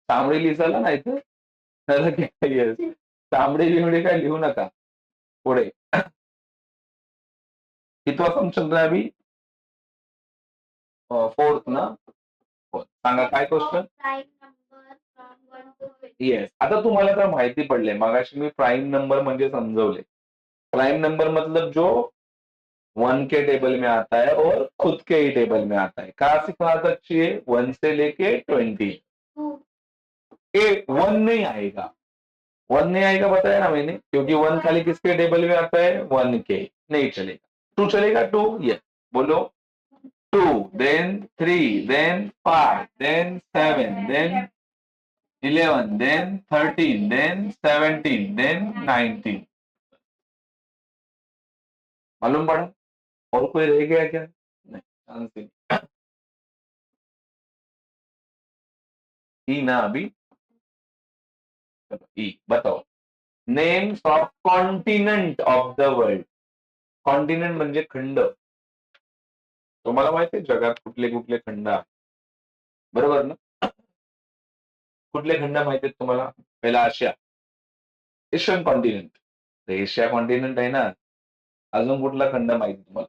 चामडे लिहिसाला नाही तर त्याला काय येस, चामडे बिमडे काय लिहू नका पुढे. कितवा फंक्शन आहे अभी, फोर्थ ना. सांगा काय क्वेश्चन. येस, आता तुम्हाला तर माहिती पडले, मगाशी मी प्राइम नंबर म्हणजे समजवले. प्राइम नंबर मतलब जो 1 के टेबल में आता है और खुद के ही टेबल में आता है. कहाँ से कहाँ तक चाहिए, 1 से लेके 20. ए 1 नहीं आएगा, 1 नहीं आएगा बताया ना मैंने, क्योंकि 1 खाली किसके टेबल में आता है, 1 के, नहीं चलेगा. 2 चलेगा, 2, यस, बोलो 2, then 3, then 5, then 7, then 11, then 13, then 17, then 19. मालूम पड़ा, और कोई रह गया क्या, नहीं, चांस ही नहीं. ई ना अभी, चलो ई बताओ. Names of continent of the world. Continent म्हणजे खंड. तुम्हाला माहिती आहे जगात कुठले कुठले खंड आहेत, बरोबर ना. कुठले खंड माहिती आहेत तुम्हाला. पहिला Asia, Asian continent, Asia continent आहे ना. अजून कुठला खंड माहिती तुम्हाला.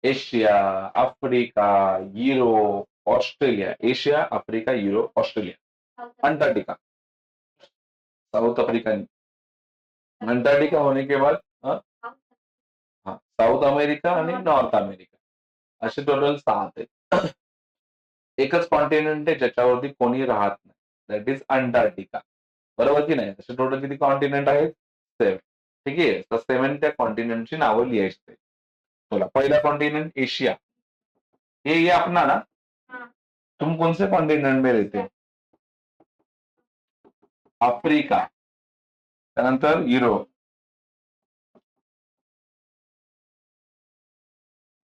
Asia, Africa, Europe, Australia. Asia, Africa, Europe, Australia, Antarctica, south Africa नहीं. अंटार्कटिका होने के बाद हाँ, साउथ अमेरिका आणि नॉर्थ अमेरिका, असे टोटल 6 आहेत. एकच कॉन्टिनेंट आहे ज्याच्यावरती कोणी राहत नाही, दॅट इज अंटार्क्टिका, बरोबर की नाही. असे टोटल किती कॉन्टिनेंट आहेत, 7. ठीक आहे, तर 7 त्या कॉन्टिनेंटची नावं लिहायची. चला, पहिला कॉन्टिनेंट एशिया, ये अपना ना. तुम कौन से कॉन्टिनेंट में रहते हो, आफ्रिका, त्यानंतर युरोप,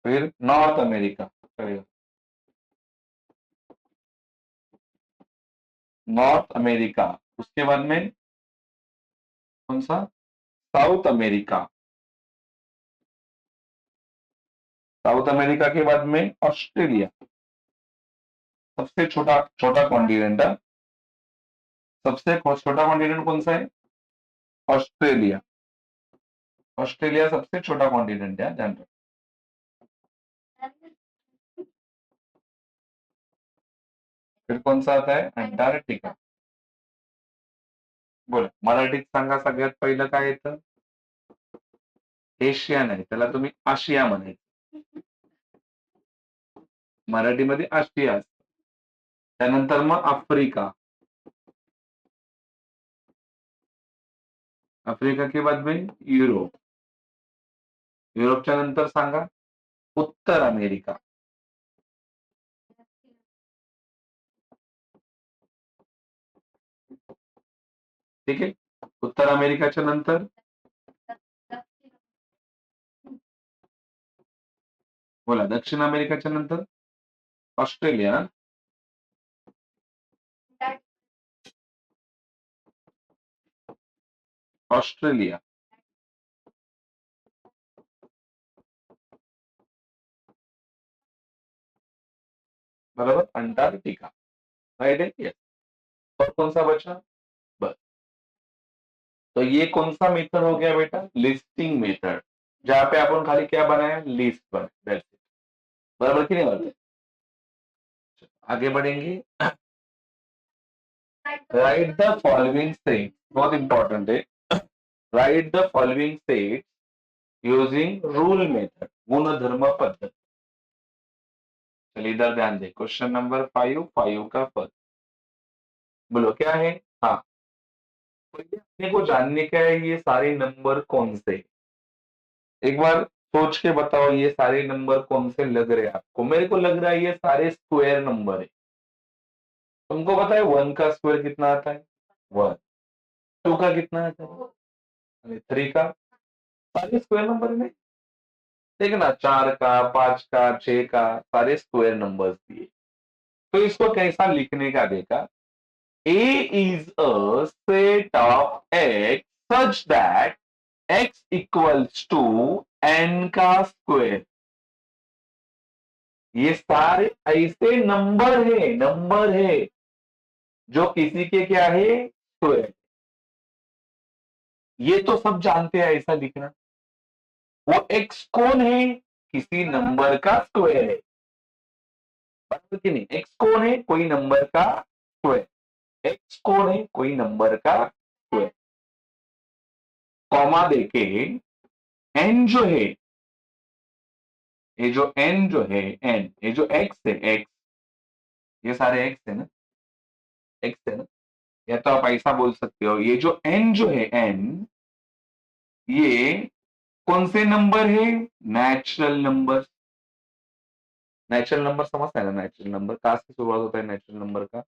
फिर नॉर्थ अमेरिका, नॉर्थ अमेरिका, उसके बाद में कौन सा, साउथ अमेरिका, साउथ अमेरिका के बाद में ऑस्ट्रेलिया, सबसे छोटा छोटा कॉन्टिनेंट है. सबसे छोटा कॉन्टिनेंट कौन सा है, ऑस्ट्रेलिया. ऑस्ट्रेलिया सबसे छोटा कॉन्टिनेंट है, ध्यान रखो. फिर कौन सा आता है, अंटार्क्टिका. बोला मराठीत सांगा, सगळ्यात पहिलं काय येतं, एशिया नाही, त्याला तुम्ही आशिया म्हणायचं. मराठीमध्ये आशिया असतं. त्यानंतर मग आफ्रिका, अफ्रीका के बाद में युरोप, युरोपच्या नंतर सांगा उत्तर अमेरिका, ठीक आहे. उत्तर अमेरिकाच्या नंतर बोला, दक्षिण अमेरिकाच्या नंतर ऑस्ट्रेलिया ना. ऑस्ट्रेलिया, बराबर, अंटार्कटिका, राइट है. यस. और कौन सा बचा, बस. तो ये कौन सा मेथड हो गया बेटा, लिस्टिंग मेथड, जहां पे अपन खाली क्या बनाया, लिस्ट बनाया. बराबर कि नहीं बात. आगे बढ़ेंगे. राइट द फॉलोइंग स्टेट, बहुत इंपॉर्टेंट है. Right the following state using rule method, गुणधर्म पद्धत. चलिए इधर ध्यान दे, क्वेश्चन नंबर 5 का फर्स्ट, बोलो क्या है। हाँ, पहले अपने को जानने का है ये सारे नंबर कौन से, एक बार सोच के बताओ ये सारे नंबर कौन से लग रहे हैं आपको। मेरे को लग रहा है ये सारे स्क्वायर नंबर है। तुमको पता है 1 का स्क्वायर कितना आता है, 1, 2 का कितना आता है, 3 का, सारे स्क्वायर नंबर में। देखना 4 का, 5 का, 6 का, सारे स्क्वायर नंबर्स दिए। तो इसको कैसा लिखने का देखा, A is a set of x such that x equals to n का स्क्वायर। ये सारे ऐसे नंबर है जो किसी के क्या है, स्क्वायर। ये तो सब जानते हैं ऐसा लिखना। वो x कौन है, किसी नंबर का स्क्वायर है, बराबर कि नहीं। x कौन है, कोई नंबर का स्क्वायर। x कौन है, कोई नंबर का स्क्वायर। कॉमा देके n जो है, ये जो n जो है, n ये जो x है, x, ये सारे x है ना, x है ना। या तो आप ऐसा बोल सकते हो, ये जो n जो है, n, ये कौन से नंबर है, नेचुरल नंबर। नेचुरल नंबर समझता है ना, नेचुरल नंबर कहां से शुरुआत होता है, नेचुरल नंबर का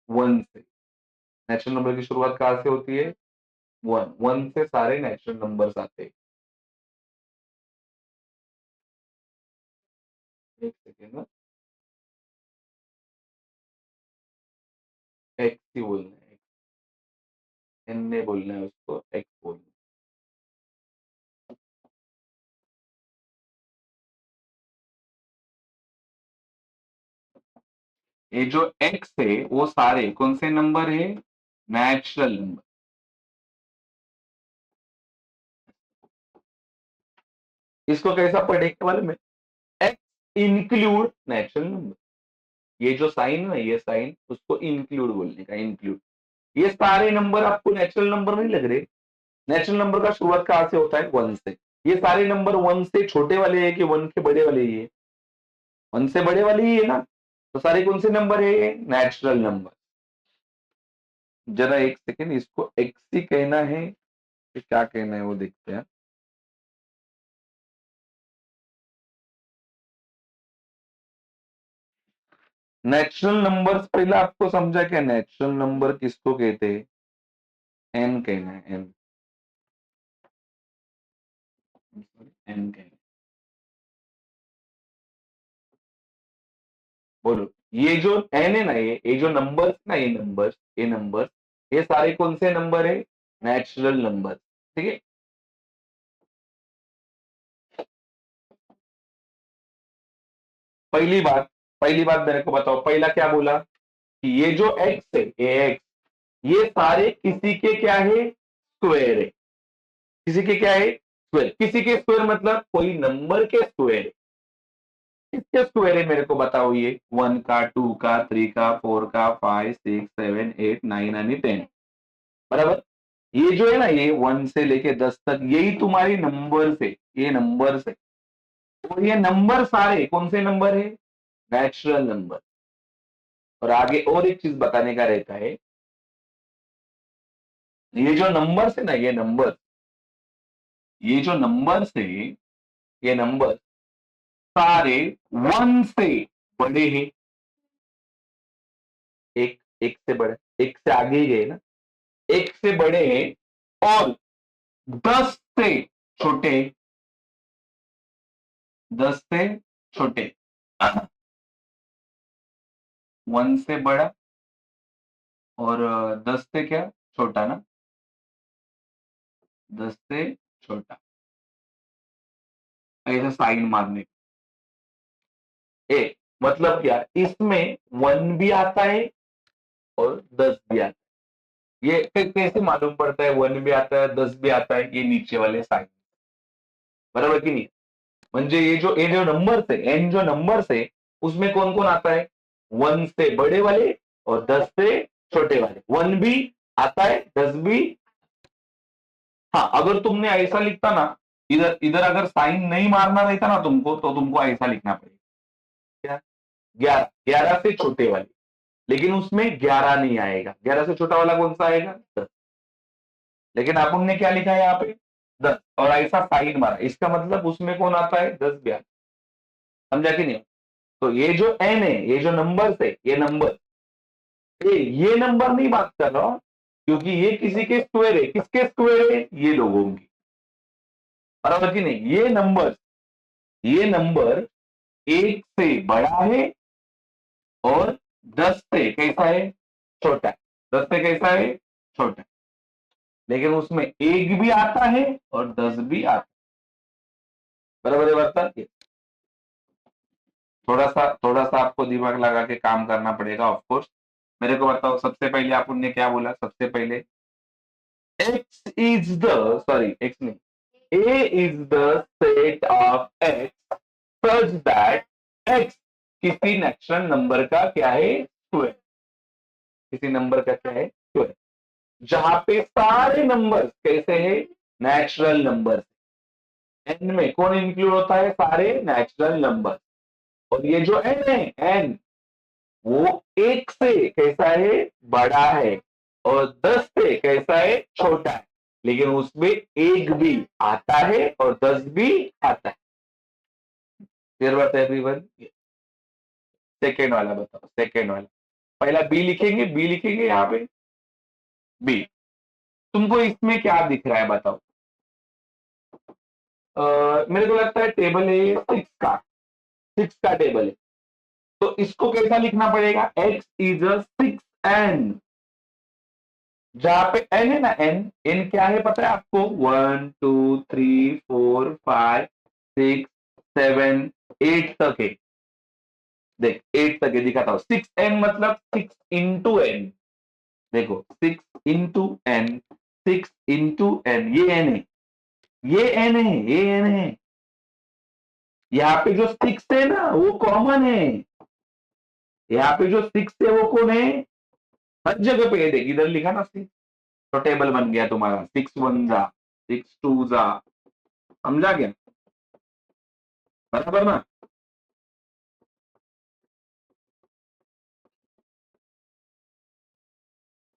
1 से। नेचुरल नंबर की शुरुआत कहां से होती है, 1, 1 से सारे नेचुरल नंबर्स आते हैं। एक सेकेंड ना, एक्स ही बोलना है, एन नहीं बोलना है उसको, एक्स बोलना है। ये जो एक्स है वो सारे कौन से नंबर है, नेचुरल नंबर। इसको कैसा पढ़ेंगे मालूम है, एक्स इंक्लूड नेचुरल नंबर। ये जो साइन है, ये साइन उसको इंक्लूड बोलने का, इंक्लूड। ये सारे नंबर आपको नेचुरल नंबर नहीं लग रहे। नेचुरल नंबर का शुरुआत कहां से होता है, 1 से। ये सारे नंबर 1 से छोटे वाले हैं कि 1 के बड़े वाले ही है, 1 से बड़े वाले ही है ना। तो सारे कौन से नंबर है, ये नेचुरल नंबर। जरा एक सेकेंड, इसको एक्स ही कहना है कि क्या कहना है वो देखते हैं। नेचुरल नंबर्स पहले आपको समझा क्या, नेचुरल नंबर किसको कहते हैं, एन कहना है, एन, एन कहना है। बोलो, ये जो एन है ना, ये जो नंबर्स ना, ये नंबर्स ये सारे कौन से नंबर है, नेचुरल नंबर। ठीक है। पहली बात, पहली बात मेरे को बताओ, पहला क्या बोला कि ये जो एक्स है, ये एक्स, ये सारे किसी के क्या है, स्क्वायर है। किसी के क्या है, स्क्वायर। किसी के स्क्वायर मतलब कोई नंबर के स्क्वायर है। किसके स्क्वायर है मेरे को बताओ, ये 1 का, 2 का, 3 का, 4 का, 5, 6, 7, 8, 9 यानी 10, बराबर। ये जो है ना, ये 1 से लेके 10 तक, यही तुम्हारी नंबर है, ये नंबर है। और ये नंबर सारे कौन से नंबर है, नेचुरल नंबर। और आगे और एक चीज बताने का रहता है, ये जो नंबर्स है ना, ये जो नंबर्स है, ये नंबर सारे 1 से बड़े हैं। एक, एक से बड़े, एक से आगे ही गए ना, एक से बड़े हैं और 10 से छोटे, 10 से छोटे। 1 से बड़ा और 10 से क्या, छोटा ना, 10 से छोटा, ऐसा साइन मारने ए, मतलब क्या, इसमें 1 भी आता है और 10 भी आता है। ये कैसे मालूम पड़ता है 1 भी आता है 10 भी आता है, ये नीचे वाले साइन, बराबर की नहीं। म्हणजे ये जो नंबर्स है, एन जो नंबर्स है, उसमें कौन कौन आता है, 1 से बड़े वाले और 10 से छोटे वाले। 1 भी आता है, 10 भी। हाँ, अगर तुमने ऐसा लिखता ना, इधर इधर अगर साइन नहीं मारना रहता ना तुमको, तो तुमको ऐसा लिखना पड़ेगा, 11, 11 से छोटे वाले, लेकिन उसमें 11 नहीं आएगा। 11 से छोटा वाला कौन सा आएगा? 10। लेकिन अपन ने क्या लिखा है यहाँ पे? 10, और ऐसा साइन मारा, इसका मतलब उसमें कौन आता है? 10, 11। समझा कि नहीं? तो ये जो एन है, ये जो नंबर है, ये नंबर, ये नंबर नहीं बात कर रहा हूं, क्योंकि ये किसी के स्क्वायर है। किसके स्क्वायर है? ये लोगों की। बराबर कि नहीं? ये नंबर एक से बड़ा है और 10 से कैसा है? छोटा है। 10 से कैसा है? छोटा है। लेकिन उसमें एक भी आता है और 10 भी आता है। बराबर है बता? थोड़ा सा आपको दिमाग लगा के काम करना पड़ेगा ऑफ कोर्स। मेरे को बताओ, सबसे पहले आपन ने क्या बोला? सबसे पहले x is the, sorry x नहीं, a is the set of x such that x किसी नेचुरल नंबर का क्या है? स्क्वायर। किसी नंबर का क्या है? स्क्वायर। जहां पे सारे नंबर कैसे हैं? Natural number. एन में कौन इंक्लूड होता है? सारे नेचुरल नंबर। और ये जो एन है, एन, वो एक से कैसा है? बड़ा है, और 10 से कैसा है? छोटा है। लेकिन उसमें एक भी आता है और 10 भी आता है। क्लियर बात है एवरीवन? सेकेंड वाला बताओ, सेकेंड वाला। पहला बी लिखेंगे, बी लिखेंगे यहाँ पे बी। तुमको इसमें क्या दिख रहा है बताओ? मेरे को लगता है टेबल है ये 6 का टेबल है। तो इसको कैसा लिखना पड़ेगा? X is a 6n। जहां पे एन है ना, एन, एन क्या है पता है आपको? 1 2 3 4 5 6 7 8 तक है। देख, 8 तक है, दिखाता हूं। 6n मतलब 6 into n। देखो, 6 into n, 6 into n, ये एन है, ये एन है, ये एन है। यहाँ पे जो 6 है ना, वो कॉमन है। यहाँ पे जो 6 है वो कौन है? हर जगह पे है। देख, इधर लिखा ना 6, तो टेबल बन गया तुम्हारा। 6 1 जा, 6 2 जा। समझा गया? बराबर ना?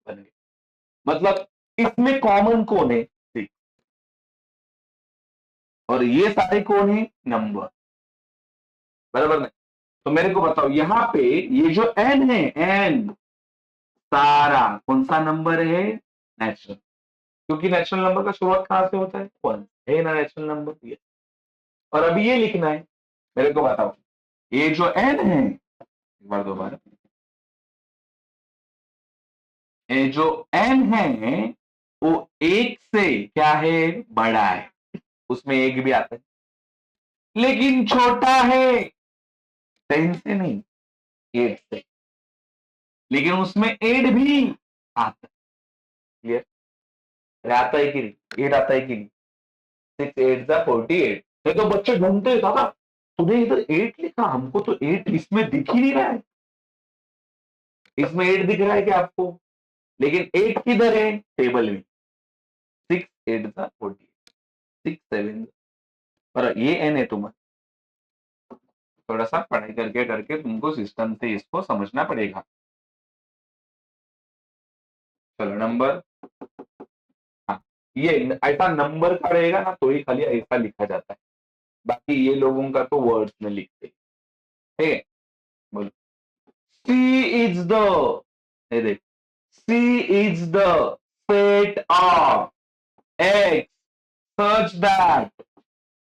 बन गया। मतलब इसमें कॉमन कौन है? 6। और ये सारे कौन है? नंबर। बराबर ना? तो मेरे को बताओ, यहाँ पे ये जो एन है, एन, सारा कौन सा नंबर है? नेचुरल। क्योंकि नेचुरल नंबर का शुरुआत कहां से होता है? 1 है ना नेचुरल नंबर ये। और अभी ये लिखना है। मेरे को बताओ, ये जो एन है, एक बार दोबारा, ये जो एन है वो एक से क्या है? बड़ा है। उसमें एक भी आता है, लेकिन छोटा है 10 से नहीं, 8 से। लेकिन उसमें 8 भी आता है। क्लियर? अरे आता है कि नहीं? 8 आता है कि नहीं? 6 8 जा 48। नहीं तो बच्चे ढूंढते हैं, दादा तूने इधर 8 लिखा, हमको तो 8 इसमें दिख ही नहीं रहा है। इसमें 8 दिख रहा है क्या आपको? लेकिन 8 किधर है? टेबल में। 6 8 जा 48, 6 7। और ये एन है तुम्हारा। थोड़ा सा पढ़ाई करके करके तुमको सिस्टम से इसको समझना पड़ेगा। चलो नंबर, हाँ, ये ऐसा नंबर का रहेगा ना तो ही खाली ऐसा लिखा जाता है। बाकी ये लोगों का तो वर्ड्स में लिखते हैं। ठीक है? बोलो। सी इज द, ये देख, C is the set of X such that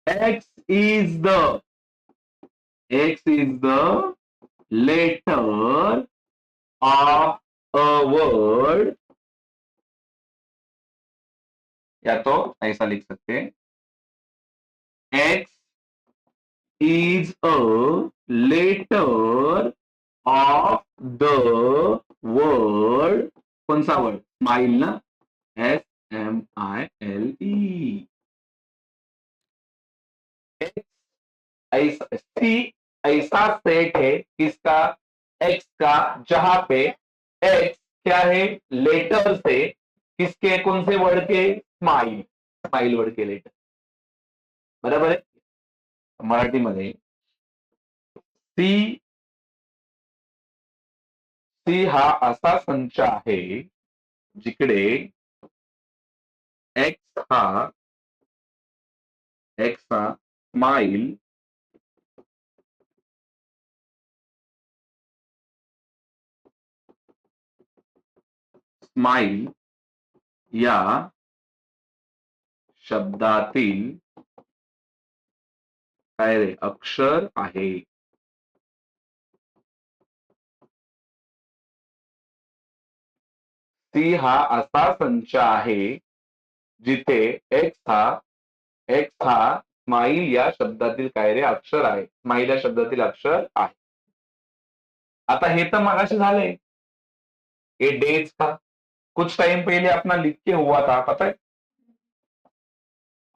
x is the letter of a word, या तो ऐसा लिख सकते हैं, x is a letter of the word, कौन सा वर्ड? स्माइल ना, SMILE। ऐसा सी, ऐसा सेट है किसका? एक्स का, जहां पे एक्स क्या है? लेटर से, किसके? कौन से वर्ड के? स्माइल, स्माइल वर्ड के लेटर। बराबर है? मराठी मध्ये सी सी हा असा संच आहे जिकडे एक्स हा स्माईल या शब्दातील काय रे अक्षर आहे. सी हा असा संच आहे जिथे एक्स हा स्माईल या शब्दातील काय रे अक्षर आहे. स्माईल या शब्दातील अक्षर आहे. आता हे तर मगाशी झाले. ये डेज था, कुछ टाइम पहले अपना लिख के हुआ था, पता है.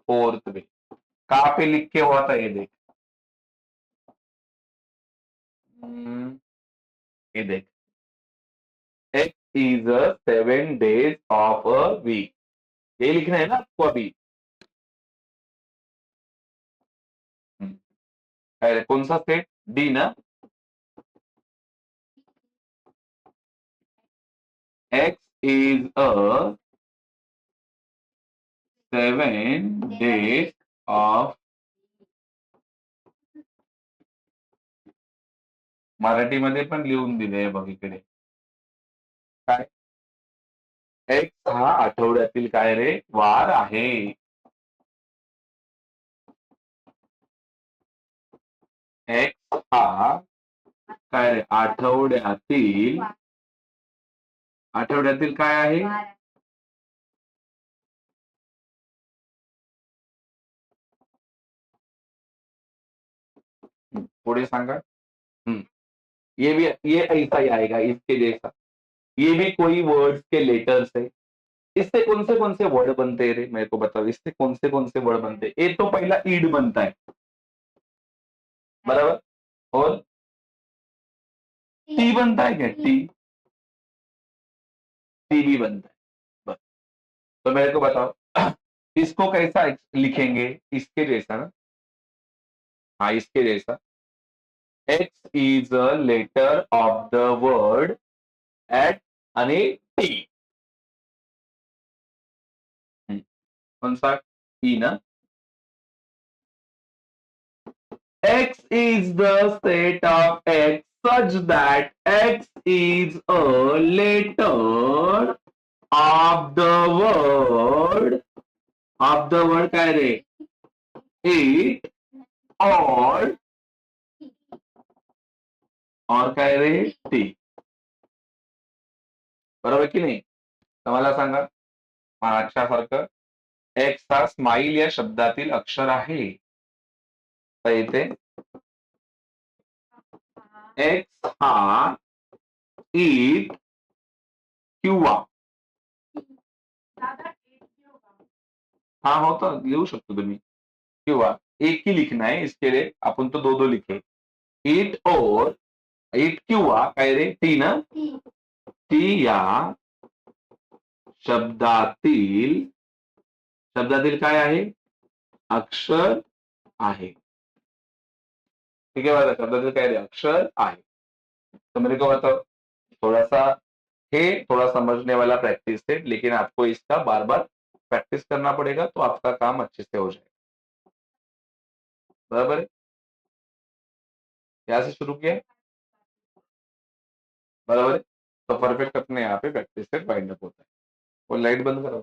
फोर्थ में कहाँ पे लिख के हुआ था ये देख. ये देख, X is 7 days of a week. ये लिखना है ना आपको अभी. अरे कौन सा सेट, डी ना. X is 7 days of. मराठीमध्ये पण लिहून दिले बघ इकडे. काय, एक्स हा आठवड्यातील काय रे वार आहे. एक्स हा काय रे आठवड्यातील काय आहे. पुढे सांगा. ये भी, ये ऐसा ही आएगा इसके जैसा. ये भी कोई वर्ड्स के लेटर्स है. इससे कौन से वर्ड बनते हैं रे, मेरे को बताओ. इससे कौन से वर्ड बनते हैं. ए तो पहला ईड बनता है, बराबर. और टी बनता है क्या, टी. टी भी बनता है. बस. तो मेरे को बताओ इसको कैसा लिखेंगे. इसके जैसा ना. हाँ इसके जैसा. X is a letter of the word ate आणि टी. कौन सा, ई ना. X is the set of X such that X is a letter of the word. Of the word काय रे, it और काय रे टी. बरोबर की नाही. तर मला सांगा मागच्यासारखं. एक्स हा स्माईल या शब्दातील अक्षर आहे. तर इथे एक्स हा इट किंवा हा होता लिहू शकतो तुम्ही. किंवा एक ही लिखना है इसके लिए. आपण तो दो लिखे. इट और इट किंवा काय रे टी ना. टी या शब्दातील काय आहे अक्षर आहे. ठीक है, बघा शब्दातील काय रे अक्षर आहे. तो मेरे को बताओ. थोड़ा सा थोड़ा समझने वाला प्रैक्टिस है, लेकिन आपको इसका बार बार प्रैक्टिस करना पड़ेगा तो आपका काम अच्छे से हो जाएगा. बराबर है. यहाँ से शुरू किया, बराबर है. तो परफेक्ट अपने यहाँ पे प्रैक्टिस से फाइंड अप होता है. वो लाइट बंद करो.